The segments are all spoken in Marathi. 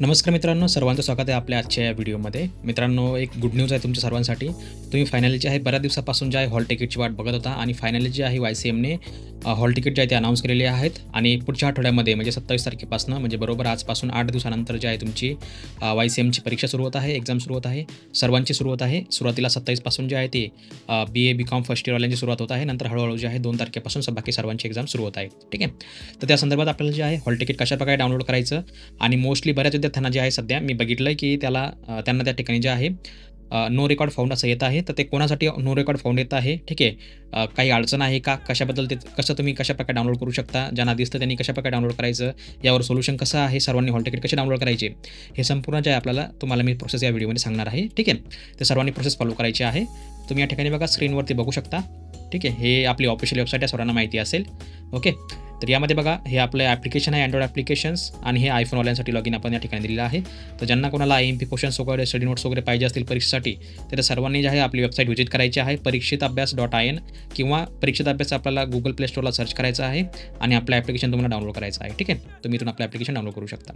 नमस्कार मित्रांनो, सर्वांचं स्वागत आहे आपल्या आजच्या या व्हिडिओमध्ये. मित्रांनो, एक गुड न्यूज आहे तुमच्या सर्वांसाठी. तुम्ही फायनली जे आहे बऱ्याच दिवसापासून जे आहे हॉल तिकीटची वाट बघत होता आणि फायनली जे आहे YCMने हॉल तिकीट जे आहे ते अनाऊन्स केलेले आहेत आणि पुढच्या आठवड्यामध्ये म्हणजे 27 तारखेपासून म्हणजे बरोबर आजपासून 8 दिवसानंतर जे आहे तुमची YCMची परीक्षा सुरू होत आहे, एक्झाम सुरू होत आहे. सर्वांची सुरू होत आहे. सुरुवातीला 27 पासून जे आहे ते BA BCom फर्स्ट इयरवाल्यांची सुरुवात होत आहे. नंतर हळूहळू जे आहे 2 तारखेपासून बाकी सर्वांची एक्झाम सुरू होत आहे. ठीक आहे. तर त्या संदर्भात आपल्याला जे आहे हॉल तिकीट कशाप्रकारे डाउनलोड करायचं आणि मोस्टली बऱ्याच विद्यार्थ्यांना जे आहे सध्या मी बघितलं की त्यांना त्या ठिकाणी जे आहे नो रेकॉर्ड फाउंड असं येत आहे. तर ते कोणासाठी नो रेकॉर्ड फाउंड येत आहे, ठीक आहे. काही अडचण आहे का, कशाबद्दल ते तुम्ही कशाप्रकारे डाउनलोड करू शकता, ज्यांना दिसतं त्यांनी कशाप्रकारे डाउनलोड करायचं, यावर सोल्युशन कसं आहे, सर्वांनी हॉल तिकीट कसे डाउनलोड करायचे, हे संपूर्ण जे आहे तुम्हाला मी प्रोसेस या व्हिडिओमध्ये सांगणार आहे. ठीक आहे. ते सर्वांनी प्रोसेस फॉलो करायची आहे. तुम्ही या ठिकाणी बघा स्क्रीनवरती बघू शकता. ठीक आहे. हे आपली ऑफिशियल वेबसाईट आहे, सर्वांना माहिती असेल. ओके. तर यामध्ये बघा हे आपलं ॲप्लिकेशन आहे, अँड्रॉइड ॲप्लिकेशन्स आणि हे आयफोनवाल्यांसाठी लॉगिन आपण या ठिकाणी दिलेलं आहे. तर ज्यांना कोणाला IMP क्वेश्चन्स वगैरे स्टडी नोट्स वगैरे पाहिजे असतील परीक्षेसाठी, तर सर्वांनी जे आहे आपली वेबसाईट व्हिजिट करायची आहे, परीक्षितअभ्यास.in किंवा परीक्षित अभ्यास आपल्याला गुगल प्ले स्टोरला सर्च करायचं आहे आणि आपलं ॲप्लिकेशन तुम्हाला डाउनलोड करायचं आहे. ठीक आहे. तुम्ही इथून आपलं ॲप्लिकेशन डाउनलोड करू शकता.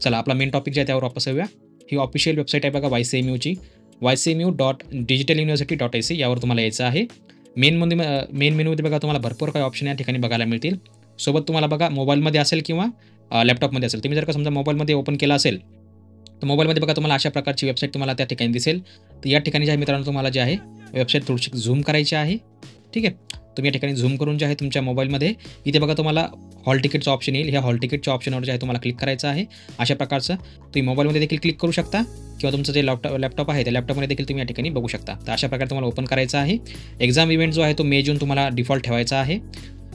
चला आपला मेन टॉपिक जे आहे त्यावर वापस येऊया. ही ऑफिशियल वेबसाईट आहे बघा YCMUची, ycmu.digitaluniversity.ac यावर तुम्हाला यायचं आहे. मेन मेनूमध्ये बघा तुम्हाला भरपूर काही ऑप्शन या ठिकाणी बघायला मिळतील. सोबत तुम्हाला बघा मोबाईलमध्ये असेल किंवा लॅपटॉपमध्ये असेल. तुम्ही जर का समजा मोबाईलमध्ये ओपन केला असेल तर मोबाईलमध्ये बघा तुम्हाला अशा प्रकारची वेबसाईट तुम्हाला त्या ठिकाणी दिसेल. तर या ठिकाणी जे आहे मित्रांनो तुम्हाला जे आहे वेबसाईट थोडीशी झूम करायची आहे. ठीक आहे. तुम्ही या ठिकाणी झूम करून जे आहे तुमच्या मोबाईलमध्ये इथे बघा तुम्हाला हॉल तिकीटचं ऑप्शन येईल. ह्या हॉल तिकीटच्या ऑप्शनवर जे आहे तुम्हाला क्लिक करायचं आहे. अशा प्रकारचं तुम्ही मोबाईलमध्ये देखील क्लिक करू शकता किंवा तुमचं जे लॅपटॉप आहे त्या लॅपटॉपमध्ये देखील तुम्ही या ठिकाणी बघू शकता. तर अशा प्रकारे तुम्हाला ओपन करायचं आहे. एक्झाम इव्हेंट जो आहे तो मे जून तुम्हाला डिफॉल्ट ठेवायचा आहे.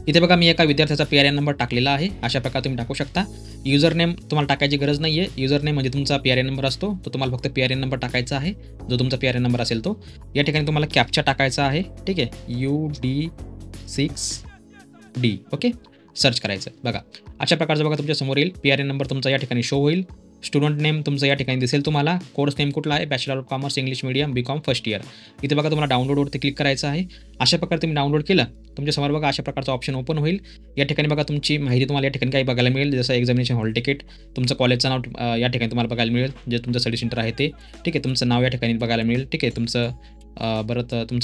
इथे बघा मी एका विद्यार्थ्याचा PRN नंबर टाकलेला आहे. अशा प्रकारे तुम्ही टाकू शकता. युजर नेम तुम्हाला टाकायची गरज नाही आहे. युजर नेम म्हणजे तुमचा PRN नंबर असतो, तो तुम्हाला फक्त PRN नंबर टाकायचा आहे, जो तुमचा PRN नंबर असेल तो. या ठिकाणी तुम्हाला कॅप्चा टाकायचा आहे. ठीक आहे. UD6D. ओके. सर्च करायचं. बघा अशा प्रकारचं बघा तुमच्या समोर येईल. PRN नंबर तुमचा या ठिकाणी शो होईल. स्टुडंट नेम तुमचं या ठिकाणी दिसेल तुम्हाला. कोर्स नेम कुठला आहे, bachelor of commerce English medium BCom first year. इथे बघा तुम्हाला डाउनलोडवरती क्लिक करायचं आहे. अशा प्रकारे तुम्ही डाउनलोड केलं तुमच्यासमोर बघा अशा प्रकारचा ऑप्शन ओपन होईल. या ठिकाणी बघा तुमची माहिती तुम्हाला या ठिकाणी काही बघायला मिळेल, जसं एक्झामिनेशन हॉल तिकीट, तुमचं कॉलेजचं नाव या ठिकाणी तुम्हाला बघायला मिळेल, जे तुमचं स्टडी सेंटर आहे ते. ठीक आहे. तुमचं नाव या ठिकाणी बघायला मिळेल. ठीक आहे. तुमचं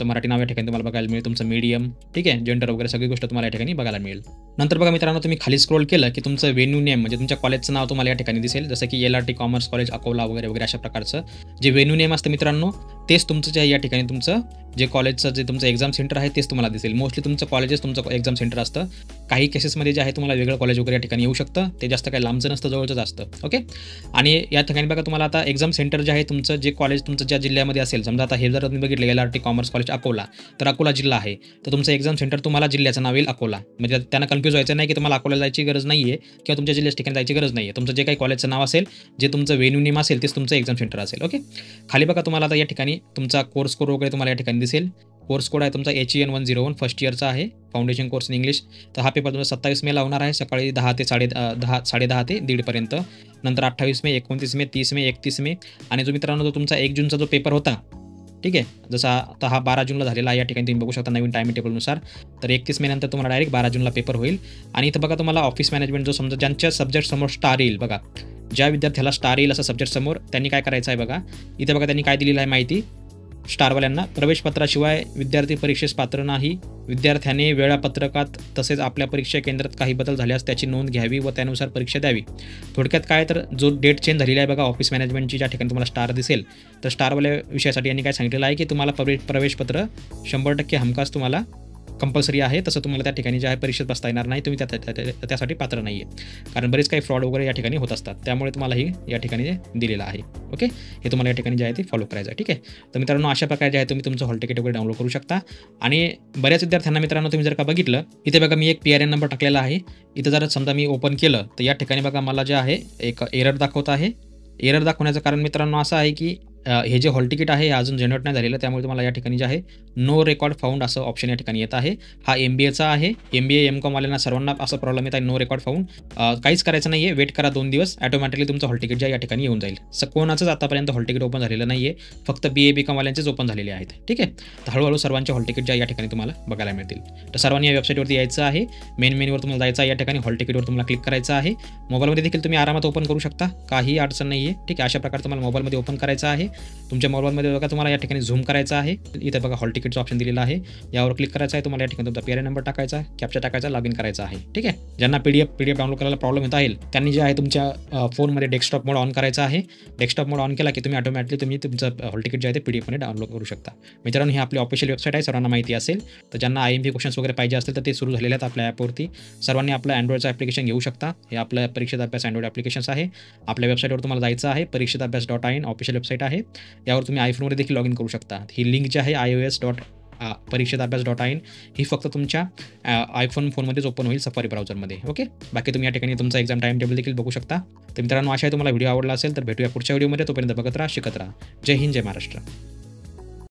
मराठी नाव या ठिकाणी तुम्हाला बघायला मिळेल, तुमचं मीडियम, ठीक आहे, जेंडर वगैरे सगळी गोष्ट तुम्हाला या ठिकाणी बघायला मिळेल. नंतर बघा मित्रांनो तुम्ही खाली स्क्रोल केलं की तुमचं व्हेन्यू नेम म्हणजे तुमच्या कॉलेजचं नाव तुम्हाला या ठिकाणी दिसेल, जसं की LRT कॉमर्स कॉलेज अकोला वगैरे वगैरे अशा प्रकारचं जे व्हेन्यू नेम असतं मित्रांनो तेच तुमचं जे या ठिकाणी तुमचं जे कॉलेजचं जे तुमचं एक्झाम सेंटर आहे तेच तुम्हाला दिसेल. मोस्टली तुमचं कॉलेजेस तुमचं एक्झाम सेंटर असतं. काही केसेसमध्ये जे आहे तुम्हाला वेगळं कॉलेज वगैरे या ठिकाणी येऊ शकतं. ते जास्त काही लांबचं नसतं, जवळचं असतं. ओके. आणि या ठिकाणी बघा तुम्हाला आता एक्झाम सेंटर जे आहे तुमचं जे कॉलेज तुमचं ज्या जिल्ह्यामध्ये असेल, समजा आता हे जर तुम्ही बघितलं LRT कॉमर्स कॉलेज अकोला, तर अकोला जिल्हा आहे, तर तुमचं एक्झाम सेंटर तुम्हाला जिल्ह्याचं नाव येईल अकोला. म्हणजे त्यांना कन्फ्यूज व्हायचं नाही की तुम्हाला अकोला जायची गरज नाही आहे किंवा तुमच्या जिल्ह्याच्या ठिकाणी जायची गरज नाही आहे. तुमचं जे काही कॉलेजचं नाव असेल, जे तुमचं व्हेन्यू नेम असेल तेच तुमचं एक्झाम सेंटर असेल. ओके. खाली बघा तुम्हाला आता या ठिकाणी तुमचा कोर्स कोड वगैरे तुम्हाला या ठिकाणी दिसेल. कोर्स कोड आहे तुमचा HEN101 फर्स्ट इयरचा आहे, फाउंडेशन कोर्स इन इंग्लिश. तर हा पेपर तुमचा 27 मेला होणार आहे, सकाळी 10 ते 10:30 ते 1:30 पर्यंत. नंतर 28 मे, 29 मे, 30 मे, 31 मे आणि जो मित्रांनो जो तुमचा 1 जूनचा जो पेपर होता, ठीक आहे, जसा आता हा 12 जूनला झालेला आहे. या ठिकाणी तुम्ही बघू शकता नवीन टाइम टेबलनुसार. तर 31 मे नंतर तुम्हाला डायरेक्ट 12 जूनला पेपर होईल. आणि इथं बघा तुम्हाला ऑफिस मॅनेजमेंट जो समजा ज्यांच्या सब्जेक्ट समोर स्टार येईल, बघा ज्या विद्यार्थ्याला स्टार येईल असा सब्जेक्ट समोर त्यांनी काय करायचं आहे बघा. इथे बघा त्यांनी काय दिलेलं आहे माहिती स्टारवाल्यांना. प्रवेशपत्राशिवाय विद्यार्थी परीक्षेस पात्र नाही. विद्यार्थ्याने वेळापत्रकात तसेच आपल्या परीक्षा केंद्रात काही बदल झाल्यास त्याची नोंद घ्यावी व त्यानुसार परीक्षा द्यावी. थोडक्यात काय तर जो डेट चेंज झालेला आहे बघा ऑफिस मॅनेजमेंटची, ज्या ठिकाणी तुम्हाला स्टार दिसेल, तर स्टारवाल्या विषयासाठी यांनी काय सांगितलेलं आहे की तुम्हाला प्रवेशपत्र 100% हमखास तुम्हाला कंपल्सरी आहे. तसं तुम्हाला त्या ठिकाणी जे आहे परीक्षेत बसता येणार नाही, तुम्ही त्यासाठी पात्र नाही आहे, कारण बरेच काही फ्रॉड वगैरे या ठिकाणी होत असतात. त्यामुळे तुम्हाला ही या ठिकाणी दिलेलं आहे. ओके. हे तुम्हाला या ठिकाणी जे आहे ते फॉलो करायचं आहे. ठीक आहे. तर मित्रांनो अशा प्रकारे जे आहे तुम्ही तुमचं हॉल तिकीट वगैरे डाउनलोड करू शकता. आणि बऱ्याच विद्यार्थ्यांना मित्रांनो तुम्ही जर का बघितलं इथे बघा मी एक PRN नंबर टाकलेला आहे. इथं जर समजा मी ओपन केलं तर या ठिकाणी बघा मला जे आहे एक एरर दाखवत आहे. एरर दाखवण्याचं कारण मित्रांनो असं आहे की हे जे हॉल तिकीट आहे हे अजून जनरेट नाही झालेलं, त्यामुळे तुम्हाला या ठिकाणी जे आहे नो रेकॉर्ड फाउंड असं ऑप्शन या ठिकाणी येत आहे. हा MBAचा आहे. MBA M.Com वाल्यांना सर्वांना असा प्रॉब्लेम येत आहे, नो रेकॉर्ड फाउंड. काहीच करायचं नाही आहे, वेट करा 2 दिवस, ऑटोमॅटिकली तुमचं हॉल तिकीट जे आहे या ठिकाणी येऊन जाईल. कोणाचंच आतापर्यंत हॉल तिकीट ओपन झालेलं नाही आहे, फक्त BA B.Com वाल्यांचेच ओपन झालेले आहेत. ठीक आहे, तर हळूहळू सर्वांचे हॉल तिकीट जे आहे या ठिकाणी तुम्हाला बघायला मिळतील. तर सर्वांनी या वेबसाईटवरती यायचं आहे. मेन मेन्यूवर तुम्हाला जायचं आहे, या ठिकाणी हॉल तिकीटवर तुम्हाला क्लिक करायचं आहे. मोबाईलमध्ये देखील तुम्ही आरामात ओपन करू शकता, काही अडचण नाही आहे. ठीक आहे, अशा प्रकारे तुम्हाला मोबाईलमध्ये ओपन करायचं आहे. तुमच्या मोबाईलमध्ये बघा तुम्हाला या ठिकाणी झूम करायचं आहे. इथे बघा हॉल तिकीटचा ऑप्शन दिलेला आहे, यावर क्लिक करायचं आहे. तुम्हाला या ठिकाणी तुमचा PRN नंबर टाकायचा आहे, कॅप्चा टाकायचा, लॉग इन करायचं आहे. ठीक आहे, ज्यांना PDF डाउनलोड करायला प्रॉब्लेम येत आहे त्यांनी जे आहे तुमच्या फोनमध्ये डेस्कटॉप मोड ऑन करायचा आहे. डेस्कटॉप मोड ऑन केला की तुम्ही ऑटोमॅटिकली तुमचं हॉल तिकीट जे आहे ते PDF डाउनलोड करू शकता. मित्रांनो, ही आपली ऑफिशियल वेबसाईट आहे, सर्वांना माहिती असेल. तर ज्यांना IMP क्वेश्चन्स वगैरे पाहिजे असतील तर ते सुरू झालेले आहेत आपल्या ॲपवरती. सर्वांनी आपलं अँड्रॉइडचं ॲप्लिकेशन घेऊ शकता. हे आपलं परीक्षेत अभ्यास अँड्रॉइड ॲप्लिकेशन्स आहे. आपल्या वेबसाईटवर तुम्हाला जायचं आहे, परीक्षेताभ्यास.in ऑफिशियल वेबसाईट आहे. यावर तुम्ही iPhoneमध्ये देखील लॉग इन करू शकता. ही लिंक जी आहे iOS.परीक्षेताभ्यास.in ही फक्त तुमच्या iPhone फोनमध्येच ओपन होईल सफारी ब्राउझरमध्ये. ओके, बाकी तुम्ही या ठिकाणी तुमचा एक्झाम टाइम टेबल देखील बघू शकता. तर मित्रांनो, आशा आहे तुम्हाला व्हिडिओ आवडला असेल. तर भेटूया पुढच्या व्हिडिओमध्ये. तोपर्यंत बघत राहा, शिकत राहा. जय हिंद, जय महाराष्ट्र.